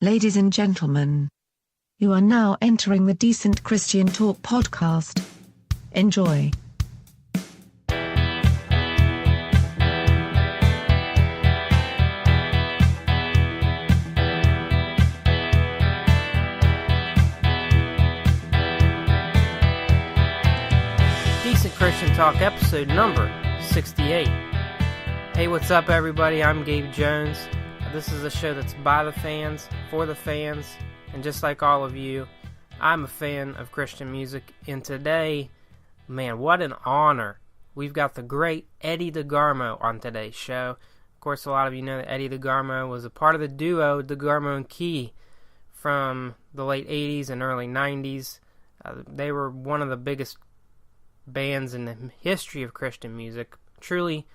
Ladies and gentlemen, you are now entering the Decent Christian Talk podcast. Enjoy. Decent Christian Talk episode number 68. Hey, what's up everybody? I'm Gabe Jones. This is a show that's by the fans, for the fans, and just like all of you, I'm a fan of Christian music. And today, man, what an honor. We've got the great Eddie DeGarmo on today's show. Of course, a lot of you know that Eddie DeGarmo was a part of the duo DeGarmo and Key from the late 80s and early 90s. They were one of the biggest bands in the history of Christian music, truly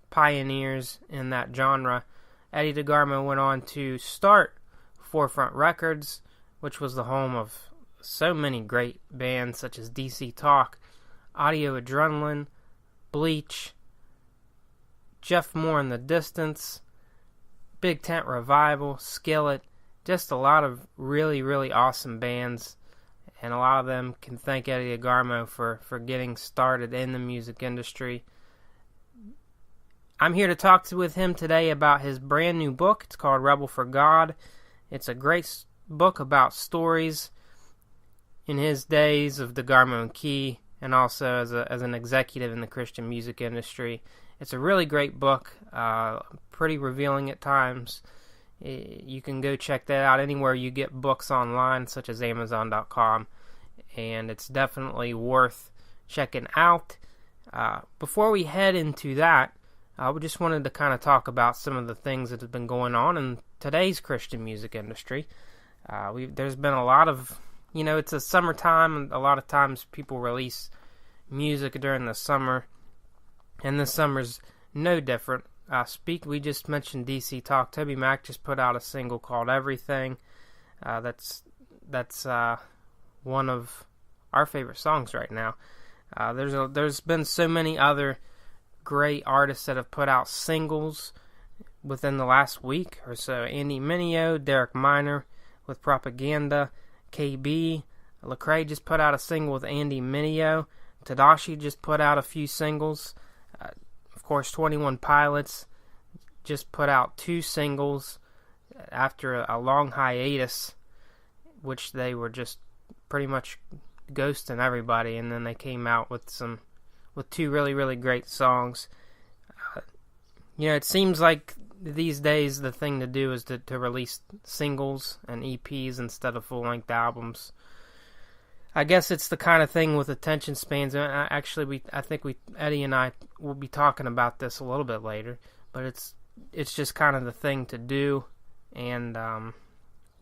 pioneers in that genre. Eddie DeGarmo went on to start Forefront Records, which was the home of so many great bands such as DC Talk, Audio Adrenaline, Bleach, Jeff Moore and the Distance, Big Tent Revival, Skillet, just a lot of really, really awesome bands, and a lot of them can thank Eddie DeGarmo for getting started in the music industry. I'm here to talk with him today about his brand new book. It's called Rebel for God. It's a great book about stories in his days of DeGarmo and Key, and also as an executive in the Christian music industry. It's a really great book, pretty revealing at times. You can go check that out anywhere you get books online, such as Amazon.com, and it's definitely worth checking out. Before we head into that, we just wanted to kind of talk about some of the things that have been going on in today's Christian music industry. There's been a lot of, it's a summertime, and a lot of times people release music during the summer, and this summer's no different. We just mentioned DC Talk. Toby Mac just put out a single called Everything. That's one of our favorite songs right now. There's been so many other great artists that have put out singles within the last week or so. Andy Mineo, Derek Minor with Propaganda, KB, Lecrae just put out a single with Andy Mineo, Tadashi just put out a few singles, of course 21 Pilots just put out 2 singles after a long hiatus, which they were just pretty much ghosting everybody, and then they came out with 2 really, really great songs. It seems like these days the thing to do is to release singles and EPs instead of full-length albums. I guess it's the kind of thing with attention spans. I think Eddie and I will be talking about this a little bit later, but it's just kind of the thing to do. And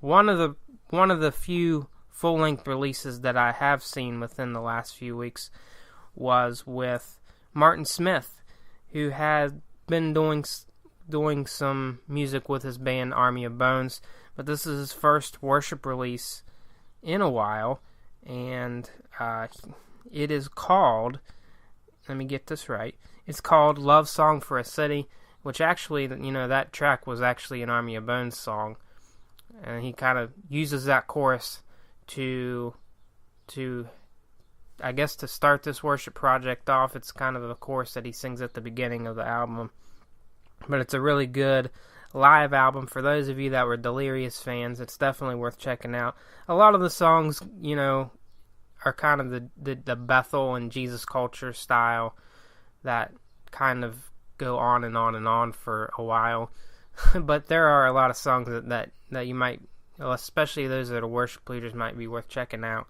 one of the few full-length releases that I have seen within the last few weeks was with Martin Smith, who had been doing some music with his band Army of Bones, but this is his first worship release in a while, and it is called, let me get this right, it's called Love Song for a City, which actually, that track was actually an Army of Bones song, and he kind of uses that chorus to I guess to start this worship project off. It's kind of a chorus that he sings at the beginning of the album. But it's a really good live album. For those of you that were Delirious fans, it's definitely worth checking out. A lot of the songs, are kind of the Bethel and Jesus Culture style that kind of go on and on and on for a while. But there are a lot of songs that you might, especially those that are worship leaders, might be worth checking out.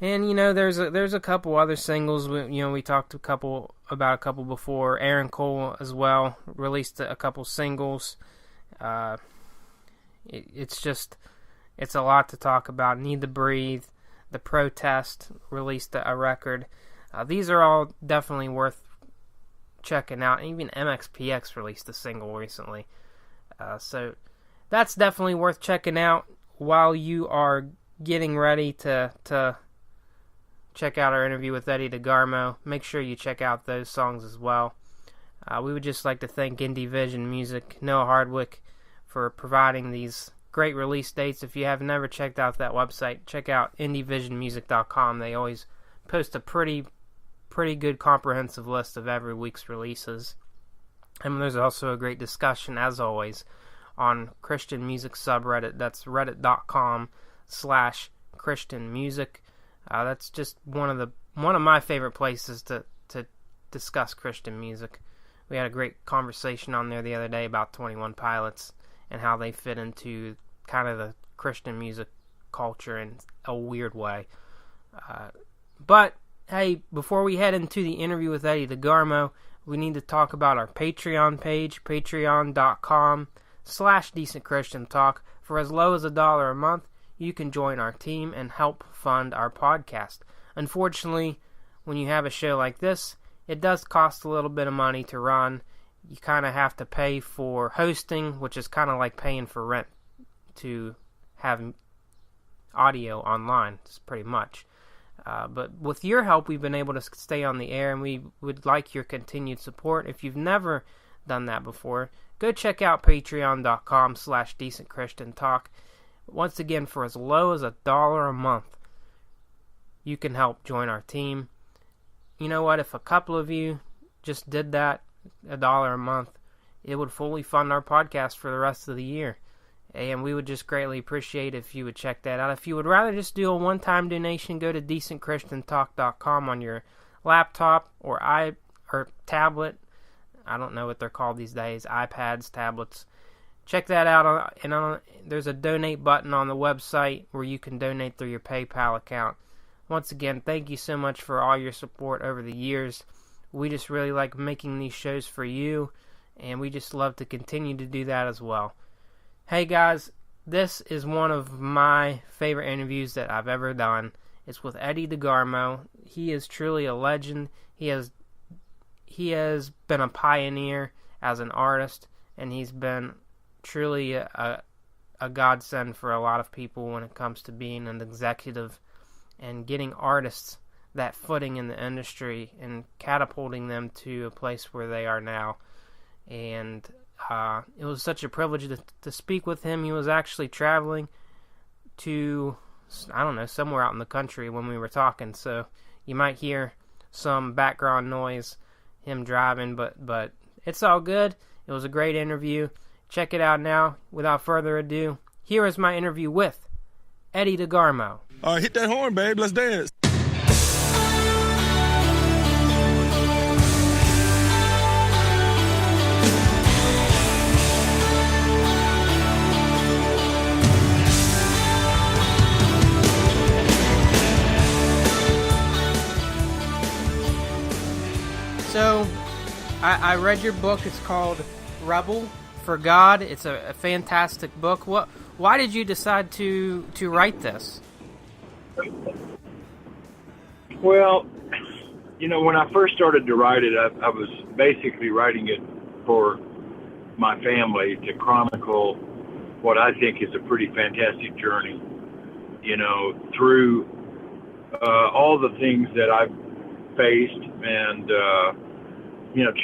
And there's a couple other singles. We talked about a couple before. Aaron Cole as well released a couple singles. It's a lot to talk about. Need to Breathe, The Protest released a record. These are all definitely worth checking out. Even MXPX released a single recently. So that's definitely worth checking out while you are getting ready to check out our interview with Eddie DeGarmo. Make sure you check out those songs as well. We would just like to thank Indie Vision Music, Noah Hardwick, for providing these great release dates. If you have never checked out that website, check out indievisionmusic.com. They always post a pretty good comprehensive list of every week's releases. And there's also a great discussion, as always, on Christian music subreddit. That's reddit.com/Christian music. That's just one of my favorite places to discuss Christian music. We had a great conversation on there the other day about 21 Pilots and how they fit into kind of the Christian music culture in a weird way. But hey, before we head into the interview with Eddie DeGarmo, we need to talk about our Patreon page, patreon.com/decentchristiantalk. For as low as $1 a month, you can join our team and help fund our podcast. Unfortunately, when you have a show like this, it does cost a little bit of money to run. You kind of have to pay for hosting, which is kind of like paying for rent to have audio online. It's pretty much. But with your help, we've been able to stay on the air, and we would like your continued support. If you've never done that before, go check out patreon.com/decentchristiantalk. Once again, for as low as $1 a month, you can help join our team. You know what? If a couple of you just did that, $1 a month, it would fully fund our podcast for the rest of the year. And we would just greatly appreciate if you would check that out. If you would rather just do a one-time donation, go to decentchristiantalk.com on your laptop or tablet. I don't know what they're called these days, iPads, tablets. Check that out. There's a donate button on the website where you can donate through your PayPal account. Once again, thank you so much for all your support over the years. We just really like making these shows for you, and we just love to continue to do that as well. Hey guys, this is one of my favorite interviews that I've ever done. It's with Eddie DeGarmo. He is truly a legend. He has been a pioneer as an artist, and he's been truly a godsend for a lot of people when it comes to being an executive and getting artists that footing in the industry and catapulting them to a place where they are now. And it was such a privilege to speak with him. He was actually traveling to, somewhere out in the country when we were talking, so you might hear some background noise, him driving, but it's all good. It was a great interview. Check it out now. Without further ado, here is my interview with Eddie DeGarmo. All right, hit that horn, babe. Let's dance. So, I read your book. It's called Rebel for God. It's a fantastic book. Why did you decide to write this? Well, when I first started to write it, I was basically writing it for my family to chronicle what I think is a pretty fantastic journey, through all the things that I've faced and,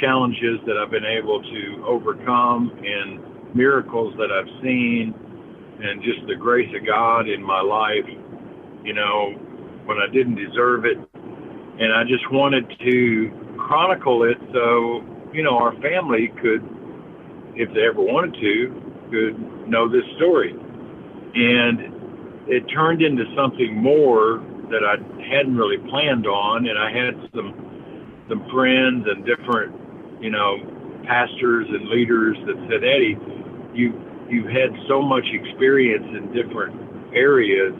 challenges that I've been able to overcome and miracles that I've seen and just the grace of God in my life, when I didn't deserve it. And I just wanted to chronicle it so, our family could, if they ever wanted to, could know this story. And it turned into something more that I hadn't really planned on. And I had some friends and different, pastors and leaders that said, Eddie, you've had so much experience in different areas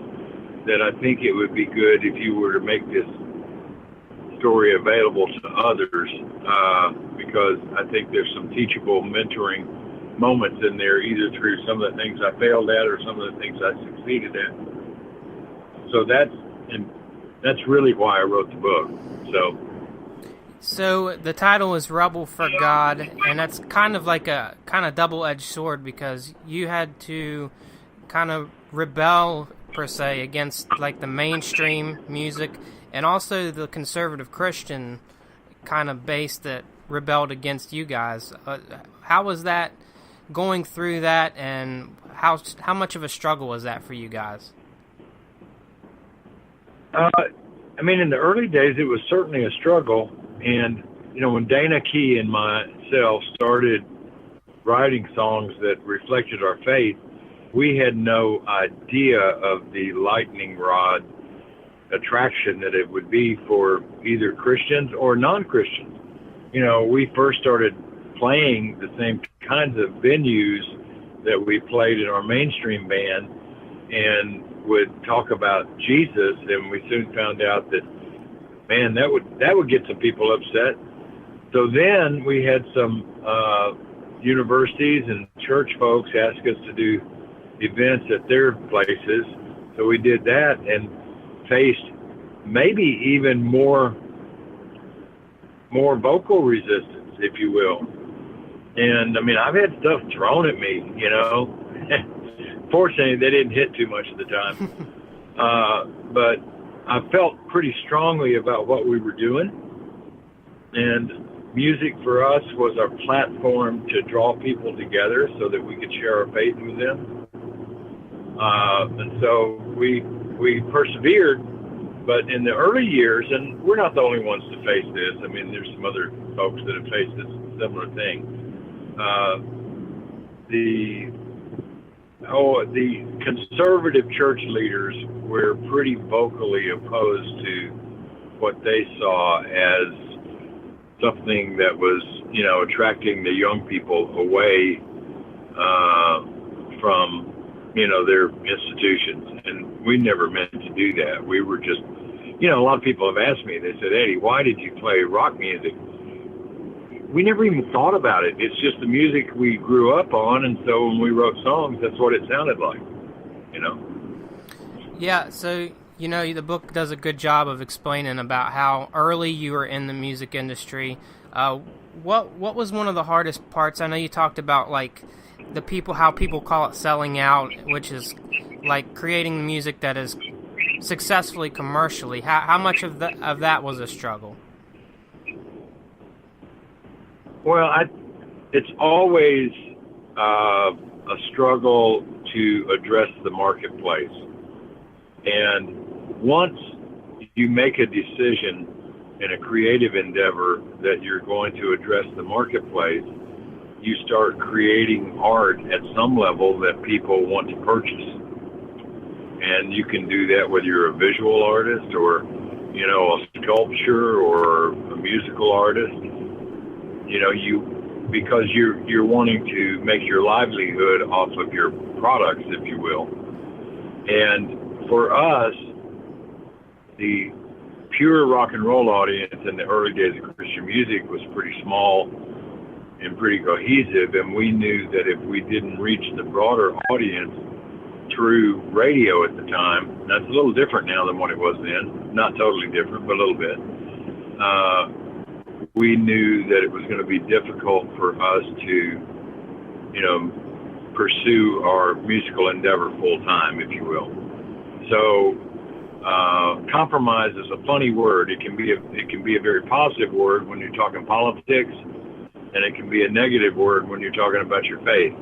that I think it would be good if you were to make this story available to others, because I think there's some teachable mentoring moments in there, either through some of the things I failed at or some of the things I succeeded at. So that's really why I wrote the book. So the title is Rebel for God, and that's kind of like a double-edged sword, because you had to kind of rebel, per se, against like the mainstream music, and also the conservative Christian kind of base that rebelled against you guys. How was that going through that, and how much of a struggle was that for you guys? I mean, in the early days, it was certainly a struggle. And, when Dana Key and myself started writing songs that reflected our faith, we had no idea of the lightning rod attraction that it would be for either Christians or non-Christians. We first started playing the same kinds of venues that we played in our mainstream band and would talk about Jesus, and we soon found out that, man, that would get some people upset. So then we had some universities and church folks ask us to do events at their places. So we did that and faced maybe even more vocal resistance, if you will. And I mean, I've had stuff thrown at me, Fortunately, they didn't hit too much at the time. But I felt pretty strongly about what we were doing. And music for us was our platform to draw people together so that we could share our faith with them. And so we persevered. But in the early years, and we're not the only ones to face this. I mean, there's some other folks that have faced this similar thing. The conservative church leaders were pretty vocally opposed to what they saw as something that was, attracting the young people away from, their institutions. And we never meant to do that. We were just, a lot of people have asked me, they said, Eddie, why did you play rock music? We never even thought about it. It's just the music we grew up on, and so when we wrote songs, that's what it sounded like, Yeah, so, the book does a good job of explaining about how early you were in the music industry. What was one of the hardest parts? I know you talked about, like, how people call it selling out, which is, like, creating music that is successfully commercially. How much of that was a struggle? Well, it's always a struggle to address the marketplace. And once you make a decision in a creative endeavor that you're going to address the marketplace, you start creating art at some level that people want to purchase. And you can do that whether you're a visual artist or, a sculpture or a musical artist. Because you're wanting to make your livelihood off of your products, if you will. And for us, the pure rock and roll audience in the early days of Christian music was pretty small and pretty cohesive, and we knew that if we didn't reach the broader audience through radio at the time, that's a little different now than what it was then, not totally different, but a little bit, we knew that it was going to be difficult for us to, pursue our musical endeavor full time, if you will. So, compromise is a funny word. It can be a very positive word when you're talking politics, and it can be a negative word when you're talking about your faith,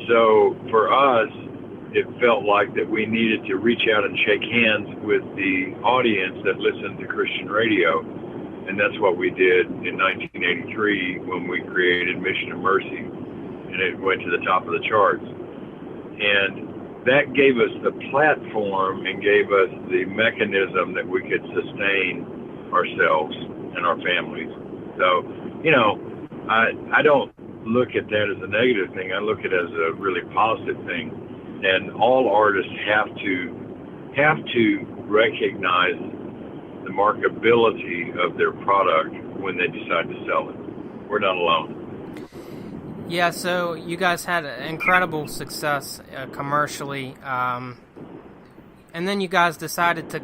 So for us, it felt like that we needed to reach out and shake hands with the audience that listened to Christian radio. And that's what we did in 1983 when we created Mission of Mercy, and it went to the top of the charts. And that gave us the platform and gave us the mechanism that we could sustain ourselves and our families. So, I don't look at that as a negative thing. I look at it as a really positive thing. And all artists have to recognize the marketability of their product when they decide to sell it. We're not alone. Yeah, so you guys had incredible success commercially, and then you guys decided to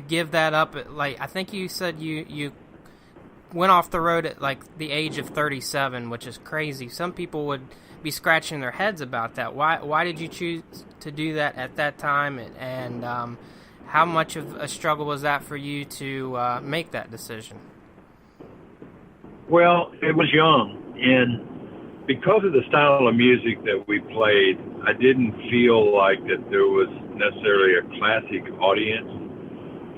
give that up at, like, I think you said you went off the road at like the age of 37, which is crazy. Some people would be scratching their heads about that. Why did you choose to do that at that time, and how much of a struggle was that for you to make that decision? Well, it was young, and because of the style of music that we played, I didn't feel like that there was necessarily a classic audience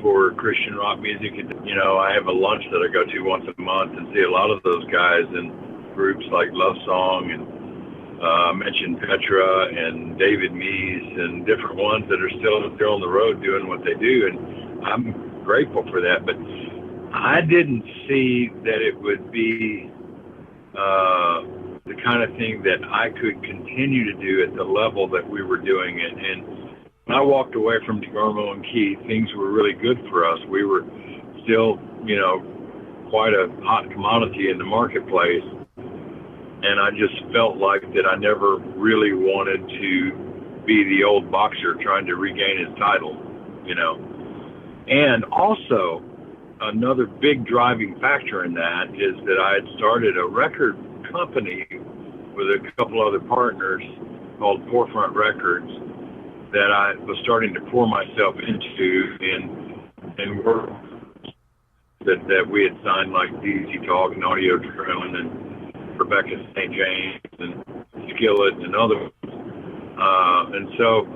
for Christian rock music. You know, I have a lunch that I go to once a month and see a lot of those guys in groups like Love Song and I mentioned Petra and David Meese and different ones that are still on the road doing what they do, and I'm grateful for that. But I didn't see that it would be the kind of thing that I could continue to do at the level that we were doing it. And when I walked away from DeGarmo and Keith, things were really good for us. We were still, you know, quite a hot commodity in the marketplace. And I just felt like that I never really wanted to be the old boxer trying to regain his title, you know. And also, another big driving factor in that is that I had started a record company with a couple other partners called Forefront Records that I was starting to pour myself into and work that we had signed, like DZ Talk and Audio Drone and Rebecca St. James and Skillet and others. And so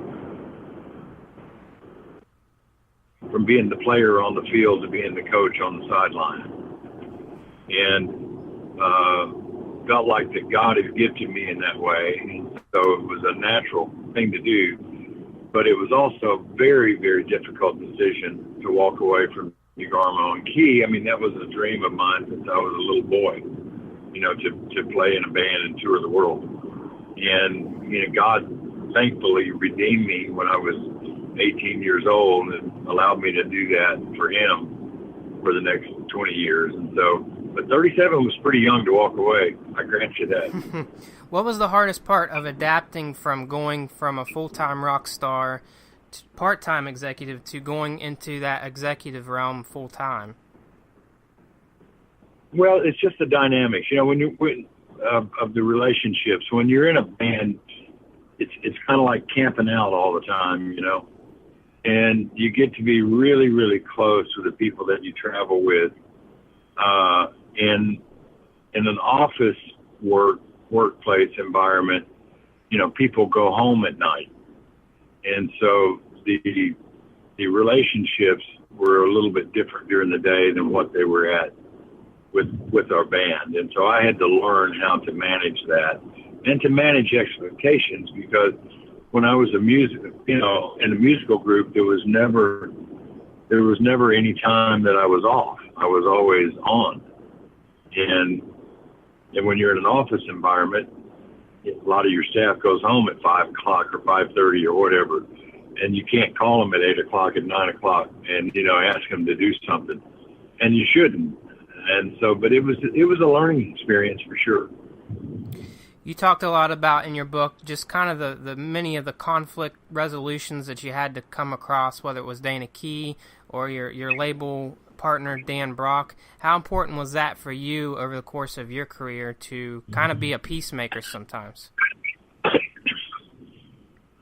from being the player on the field to being the coach on the sideline. And felt like that God had gifted me in that way. And so it was a natural thing to do. But it was also a very, very difficult decision to walk away from DeGarmo and Key. I mean, that was a dream of mine since I was a little boy, you know, to play in a band and tour the world. And, you know, God thankfully redeemed me when I was 18 years old and allowed me to do that for him for the next 20 years. And so, but 37 was pretty young to walk away. I grant you that. What was the hardest part of adapting from going from a full-time rock star to part-time executive to going into that executive realm full-time? Well, it's just the dynamics, you know, of the relationships. When you're in a band, it's kind of like camping out all the time, you know, and you get to be really, really close with the people that you travel with. In an office workplace environment, you know, people go home at night, and so the relationships were a little bit different during the day than what they were at with our band. And so I had to learn how to manage that and to manage expectations, because when I was in a musical group, there was never any time that I was off. I was always on. And when you're in an office environment, a lot of your staff goes home at 5 o'clock or 5:30 or whatever, and you can't call them at 8 o'clock, at 9 o'clock, and, you know, ask them to do something, and you shouldn't. And so, but it was a learning experience for sure. You talked a lot about in your book just kind of the many of the conflict resolutions that you had to come across, whether it was Dana Key or your label partner Dan Brock. How important was that for you over the course of your career to kind of be a peacemaker sometimes?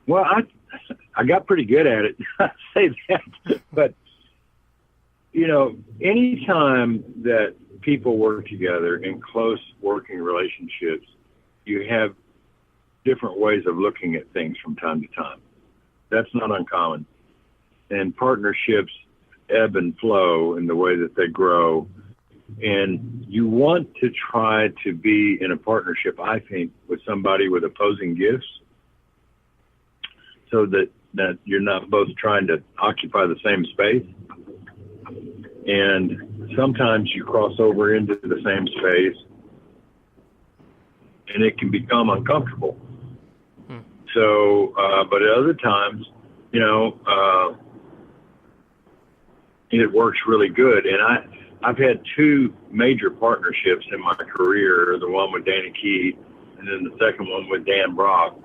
Well, I got pretty good at it. I say that, but you know, anytime that people work together in close working relationships, you have different ways of looking at things from time to time. That's not uncommon. And partnerships ebb and flow in the way that they grow. And you want to try to be in a partnership, I think, with somebody with opposing gifts, so that you're not both trying to occupy the same space. And sometimes you cross over into the same space, and it can become uncomfortable. So, but at other times, you know, it works really good. And I've had two major partnerships in my career, the one with Dana Key and then the second one with Dan Brock.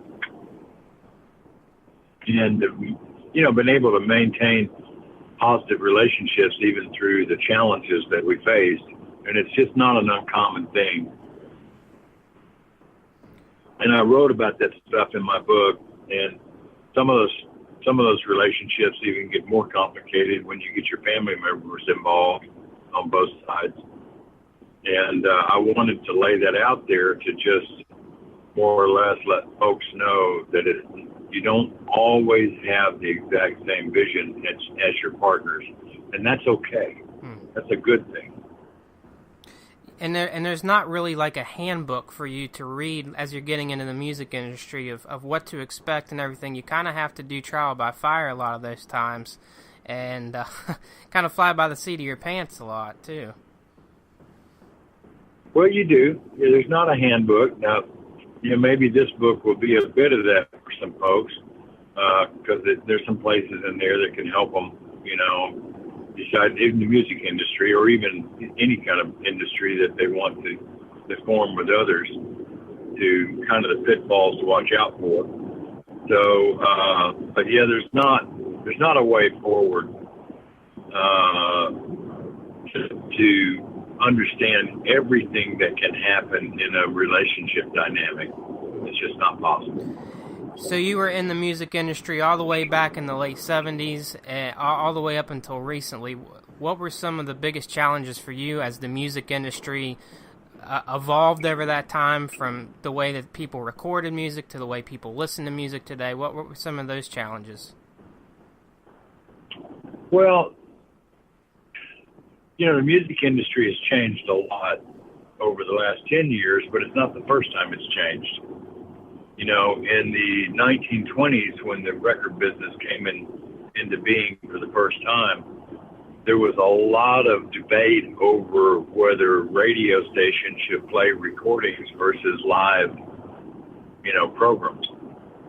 And, you know, been able to maintain positive relationships even through the challenges that we faced. And it's just not an uncommon thing. And I wrote about that stuff in my book, and some of those relationships even get more complicated when you get your family members involved on both sides. And I wanted to lay that out there to just more or less let folks know that you don't always have the exact same vision as your partners, and that's okay. That's a good thing. And there's not really like a handbook for you to read as you're getting into the music industry of what to expect and everything. You kind of have to do trial by fire a lot of those times, and kind of fly by the seat of your pants a lot too. Well, you do. Yeah, there's not a handbook. Now, maybe this book will be a bit of that for some folks, because there's some places in there that can help them, decide in the music industry or even any kind of industry that they want to form with others, to kind of the pitfalls to watch out for. So, but yeah, there's not a way forward to understand everything that can happen in a relationship dynamic. It's just not possible. So you were in the music industry all the way back in the late 70s, all the way up until recently. What were some of the biggest challenges for you as the music industry evolved over that time, from the way that people recorded music to the way people listen to music today? What were some of those challenges? Well, the music industry has changed a lot over the last 10 years, but it's not the first time it's changed. In the 1920s, when the record business came into being for the first time, there was a lot of debate over whether radio stations should play recordings versus live, programs,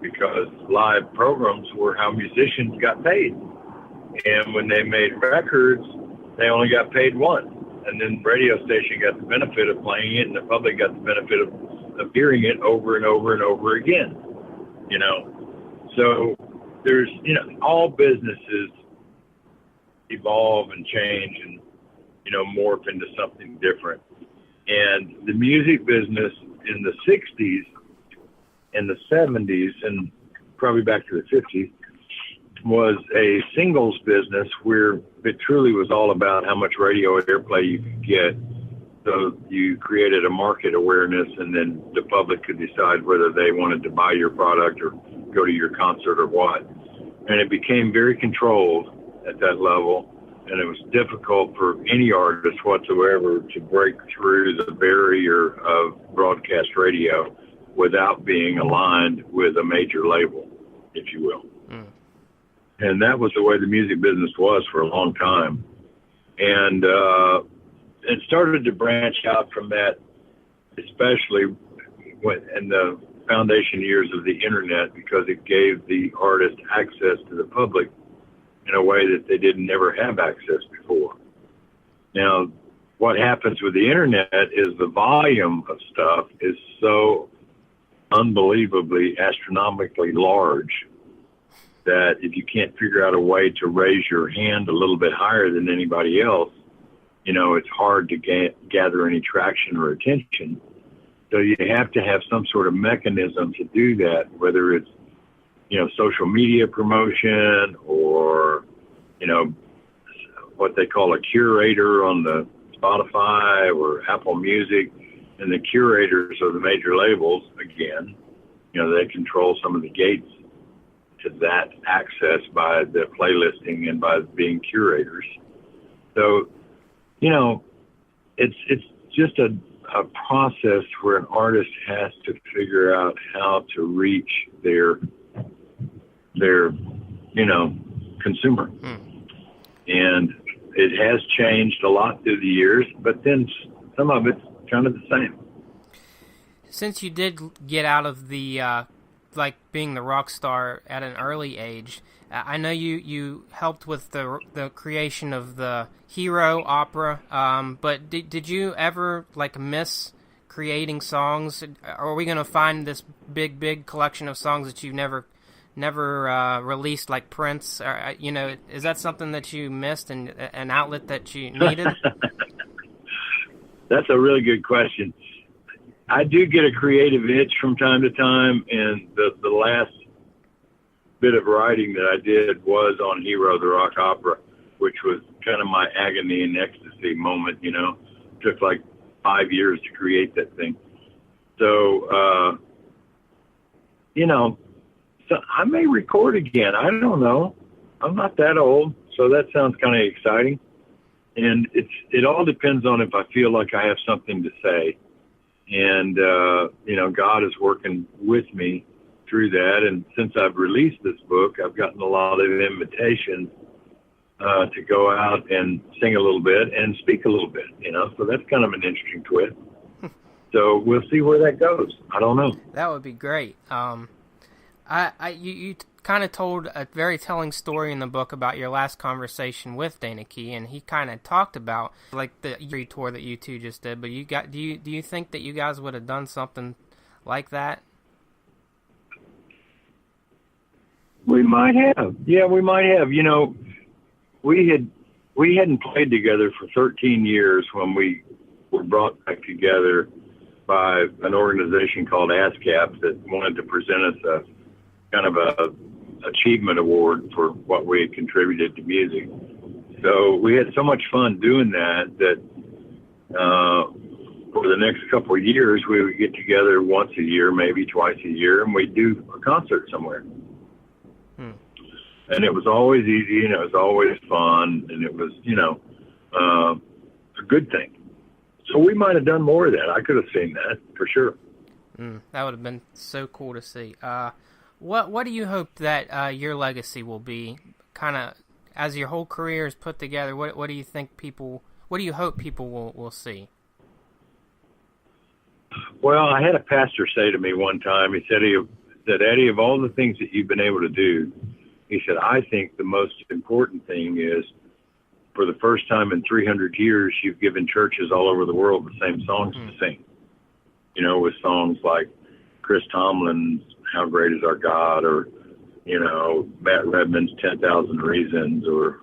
because live programs were how musicians got paid. And when they made records, they only got paid once. And then the radio station got the benefit of playing it, and the public got the benefit of hearing it over and over and over again. So there's, all businesses evolve and change and, morph into something different. And the music business in the 60s and the 70s and probably back to the 50s was a singles business where it truly was all about how much radio airplay you could get. So you created a market awareness, and then the public could decide whether they wanted to buy your product or go to your concert or what. And it became very controlled at that level, and it was difficult for any artist whatsoever to break through the barrier of broadcast radio without being aligned with a major label, if you will. And that was the way the music business was for a long time. And it started to branch out from that, especially in the foundation years of the internet, because it gave the artist access to the public in a way that they didn't never have access before. Now, what happens with the internet is the volume of stuff is so unbelievably astronomically large that if you can't figure out a way to raise your hand a little bit higher than anybody else, it's hard to gather any traction or attention. So you have to have some sort of mechanism to do that, whether it's, social media promotion or, what they call a curator on the Spotify or Apple Music. And the curators are the major labels, again. They control some of the gates to that access by the playlisting and by being curators. So, it's just a process where an artist has to figure out how to reach their consumer. And it has changed a lot through the years, but then some of it's kind of the same. Since you did get out of the being the rock star at an early age, I know you helped with the creation of the Hero opera, but did you ever miss creating songs? Are we going to find this big collection of songs that you never released, like Prince? Is that something that you missed and an outlet that you needed? That's a really good question. I do get a creative itch from time to time, and the last bit of writing that I did was on Hero, the rock opera, which was kind of my agony and ecstasy moment, It took 5 years to create that thing. So so I may record again. I don't know. I'm not that old, so that sounds kind of exciting. And it all depends on if I feel like I have something to say. And, God is working with me through that. And since I've released this book, I've gotten a lot of invitations to go out and sing a little bit and speak a little bit, so that's kind of an interesting twist. So we'll see where that goes. I don't know. That would be great. You kind of told a very telling story in the book about your last conversation with Dana Key, and he kind of talked about like the tour that you two just did. But do you think that you guys would have done something like that? We might have. Yeah, we might have. We hadn't played together for 13 years when we were brought back together by an organization called ASCAP that wanted to present us a kind of a achievement award for what we had contributed to music. So we had so much fun doing that for the next couple of years we would get together once a year, maybe twice a year, and we'd do a concert somewhere. And it was always easy, and it was always fun, and it was, a good thing. So we might have done more of that. I could have seen that, for sure. That would have been so cool to see. What do you hope that your legacy will be, kind of, as your whole career is put together? What do you think what do you hope people will see? Well, I had a pastor say to me one time, he said, Eddie, of all the things that you've been able to do, he said, I think the most important thing is for the first time in 300 years, you've given churches all over the world the same songs to sing. With songs like Chris Tomlin's How Great Is Our God, or, Matt Redman's 10,000 Reasons, or,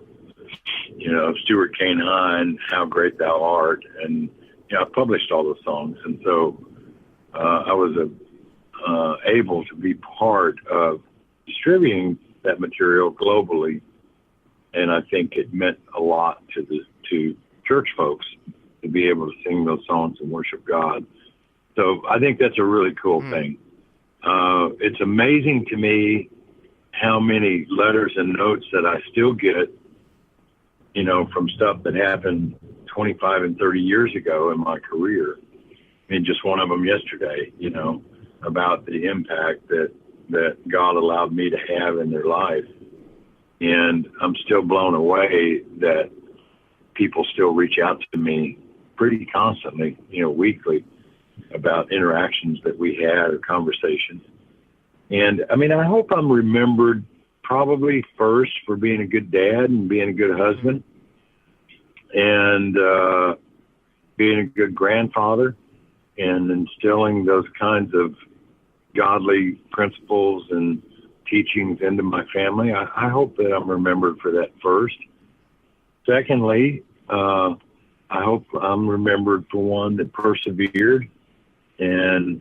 Stuart Kane Hine, How Great Thou Art. And, I published all those songs. And so I was able to be part of distributing that material globally, and I think it meant a lot to church folks to be able to sing those songs and worship God. So I think that's a really cool thing. It's amazing to me how many letters and notes that I still get, from stuff that happened 25 and 30 years ago in my career. I mean, just one of them yesterday, about the impact that God allowed me to have in their life. And I'm still blown away that people still reach out to me pretty constantly, weekly, about interactions that we had or conversations. And I mean, I hope I'm remembered probably first for being a good dad and being a good husband and being a good grandfather and instilling those kinds of godly principles and teachings into my family. I hope that I'm remembered for that first. Secondly, I hope I'm remembered for one that persevered. And,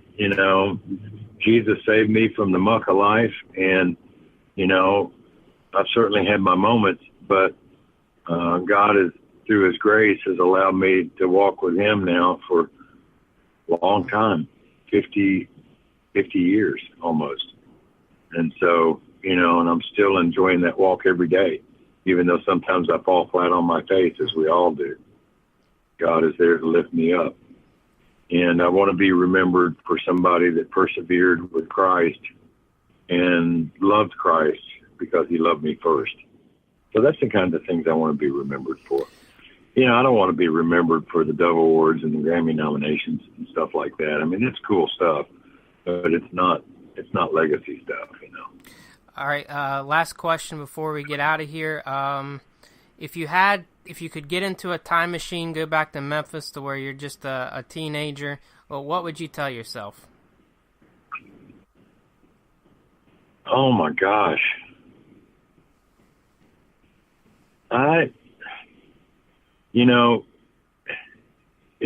Jesus saved me from the muck of life. And, I've certainly had my moments, but God is, through his grace, has allowed me to walk with him now for a long time, 50 years almost. And so, and I'm still enjoying that walk every day, even though sometimes I fall flat on my face, as we all do. God is there to lift me up. And I want to be remembered for somebody that persevered with Christ and loved Christ because he loved me first. So that's the kind of things I want to be remembered for. I don't want to be remembered for the Dove Awards and the Grammy nominations and stuff like that. I mean, it's cool stuff, but it's not legacy stuff, All right. Last question before we get out of here. If you could get into a time machine, go back to Memphis to where you're just a teenager, well, what would you tell yourself? Oh my gosh.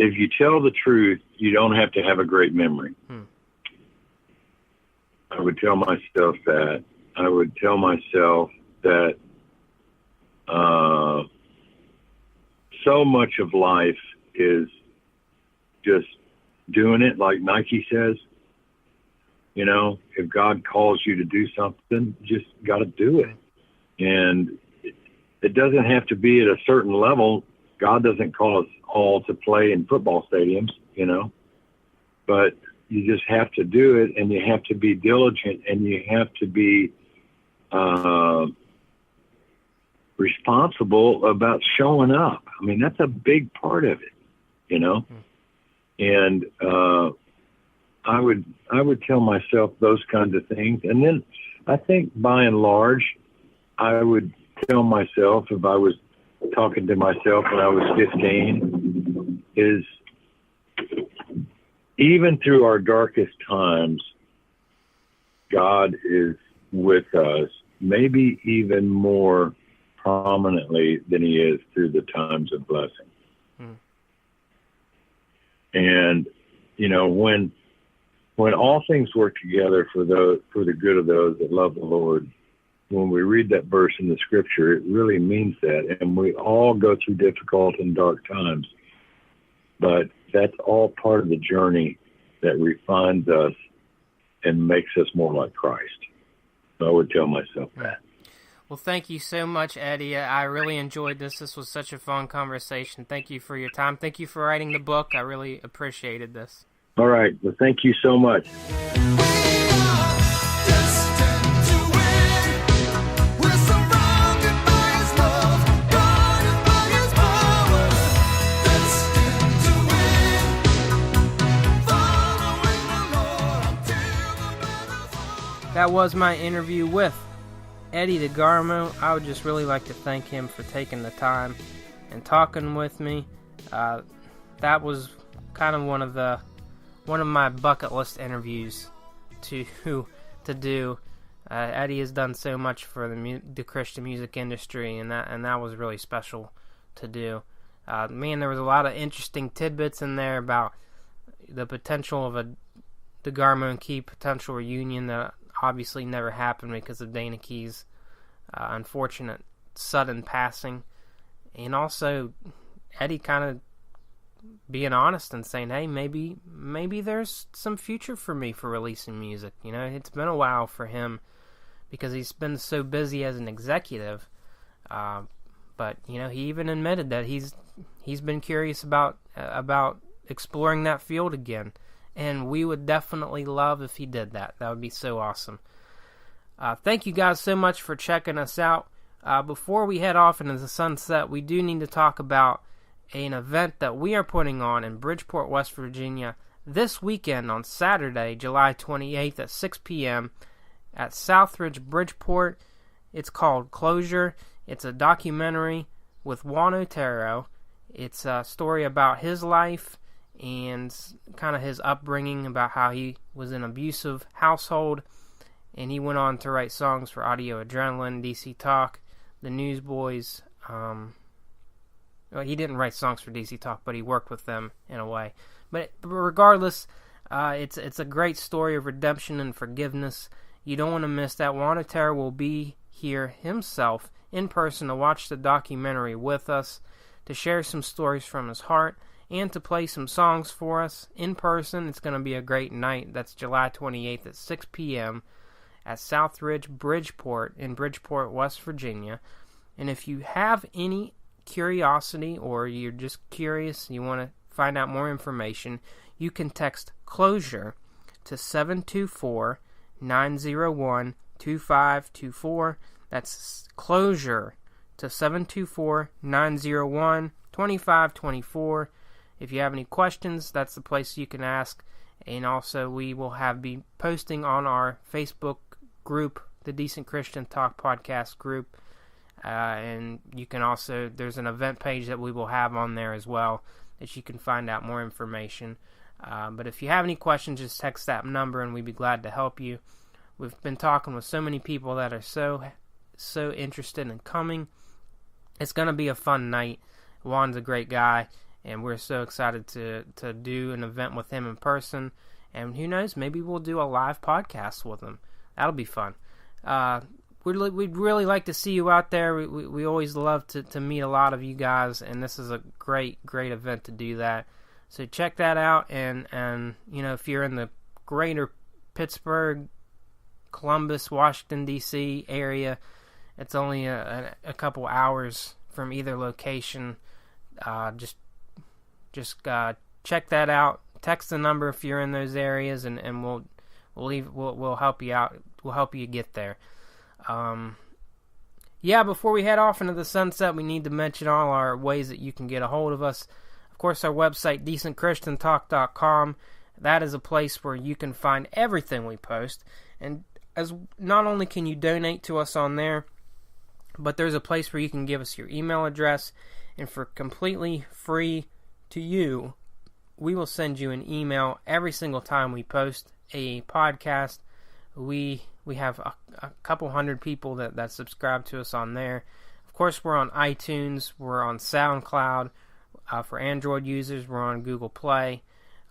If you tell the truth, you don't have to have a great memory. I would tell myself that. I would tell myself that so much of life is just doing it, like Nike says. You know, if God calls you to do something, just got to do it. And it doesn't have to be at a certain level. God doesn't call us all to play in football stadiums, you know, but you just have to do it, and you have to be diligent, and you have to be responsible about showing up. I mean, that's a big part of it, you know. And I would tell myself those kinds of things. And then I think by and large, I would tell myself, if I was talking to myself when I was 15, is even through our darkest times, God is with us, maybe even more prominently than he is through the times of blessing. And, you know, when all things work together for the good of those that love the Lord, when we read that verse in the scripture, it really means that. And we all go through difficult and dark times, but that's all part of the journey that refines us and makes us more like Christ. So I would tell myself that. Well, thank you so much, Eddie. I really enjoyed this. This was such a fun conversation. Thank you for your time. Thank you for writing the book. I really appreciated this. All right. Well, thank you so much. That was my interview with Eddie DeGarmo. I would just really like to thank him for taking the time and talking with me. That was kind of one of my bucket list interviews to do. Eddie has done so much for the Christian music industry, and that was really special to do. Man, there was a lot of interesting tidbits in there about the potential of a DeGarmo and Key potential reunion that obviously never happened because of Dana Key's unfortunate sudden passing, and also Eddie kind of being honest and saying, hey, maybe there's some future for me for releasing music. You know, it's been a while for him because he's been so busy as an executive, but you know, he even admitted that he's been curious about exploring that field again. And we would definitely love if he did that. That would be so awesome. Thank you guys so much for checking us out. Before we head off into the sunset, we do need to talk about an event that we are putting on in Bridgeport, West Virginia this weekend on Saturday, July 28th at 6 p.m. at Southridge, Bridgeport. It's called Closure. It's a documentary with Juan Otero. It's a story about his life and kind of his upbringing, about how he was in an abusive household, and he went on to write songs for Audio Adrenaline, DC Talk, the Newsboys. Well, he didn't write songs for DC Talk, but he worked with them in a way. But regardless, it's a great story of redemption and forgiveness. You don't want to miss that. Juan Otero will be here himself in person to watch the documentary with us, to share some stories from his heart, and to play some songs for us in person. It's going to be a great night. That's July 28th at 6 p.m. at Southridge, Bridgeport, in Bridgeport, West Virginia. And if you have any curiosity, or you're just curious and you want to find out more information, you can text CLOSURE to 724-901-2524. That's CLOSURE to 724-901-2524. If you have any questions, that's the place you can ask. And also, we will be posting on our Facebook group, the Decent Christian Talk Podcast group. And you can also, there's an event page that we will have on there as well, that you can find out more information. But if you have any questions, just text that number and we'd be glad to help you. We've been talking with so many people that are so interested in coming. It's going to be a fun night. Juan's a great guy, and we're so excited to do an event with him in person. And who knows, maybe we'll do a live podcast with him. That'll be fun. We'd really like to see you out there. We always love to meet a lot of you guys, and this is a great event to do that. So check that out, and you know, if you're in the greater Pittsburgh, Columbus, Washington, D.C. area. It's only a couple hours from either location. Just check that out. Text the number if you're in those areas, and we'll help you out. We'll help you get there. Before we head off into the sunset, we need to mention all our ways that you can get a hold of us. Of course, our website, decentchristiantalk.com. That is a place where you can find everything we post. And as not only can you donate to us on there, but there's a place where you can give us your email address. And for completely free to you, we will send you an email every single time we post a podcast. We have a couple hundred people that subscribe to us on there. Of course, we're on iTunes. We're on SoundCloud. For Android users, we're on Google Play.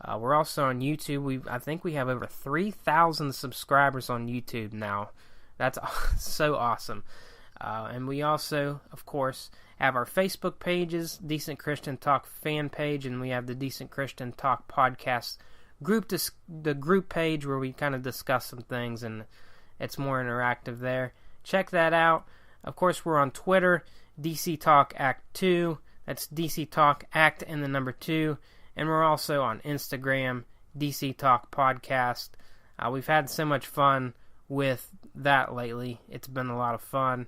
We're also on YouTube. I think we have over 3,000 subscribers on YouTube now. That's so awesome. And we also, of course, have our Facebook pages, Decent Christian Talk fan page, and we have the Decent Christian Talk podcast group, the group page where we kind of discuss some things, and it's more interactive there. Check that out. Of course, we're on Twitter, DC Talk Act 2. That's DC Talk Act and the number 2. And we're also on Instagram, DC Talk Podcast. We've had so much fun with that lately. It's been a lot of fun.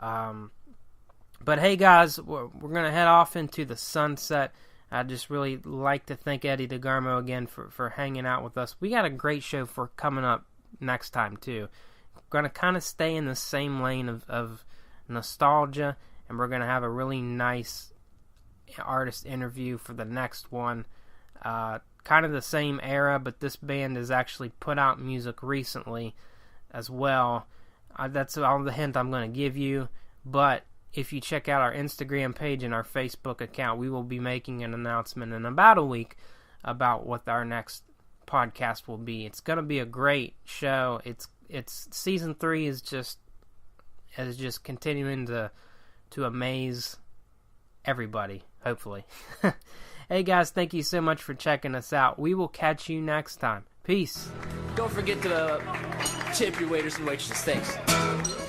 But hey guys, we're going to head off into the sunset. I'd just really like to thank Eddie DeGarmo again for hanging out with us. We got a great show for coming up next time too. We're going to kind of stay in the same lane of nostalgia, and we're going to have a really nice artist interview for the next one. Kind of the same era, but this band has actually put out music recently as well. That's all the hint I'm going to give you. But if you check out our Instagram page and our Facebook account, we will be making an announcement in about a week about what our next podcast will be. It's going to be a great show. It's season 3 is just continuing to amaze everybody, hopefully. Hey guys, thank you so much for checking us out. We will catch you next time. Peace. Don't forget to tip your waiters and waitresses. Thanks.